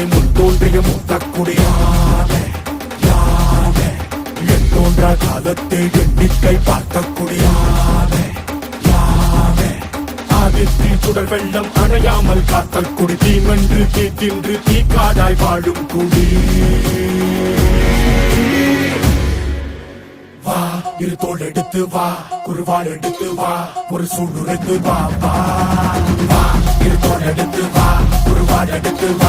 முன் தோன்றிய முத்தக்குடியானே யானே என் தோன்றா காலத்தை எண்ணிக்கை பார்க்கக்கூடியானே யானே ஆதித்தி சுடர் வெள்ளம் அணையாமல் காத்த குடி தீமென்று தீத்தின்று தீக்காடாய் வாழும் குடி வா இரு தோள் எடுத்து வா குருவாள் எடுத்து வா ஒரு சூடு எடுத்து வா வா இரு தோள் எடுத்து வா குருவாள் எடுத்து வா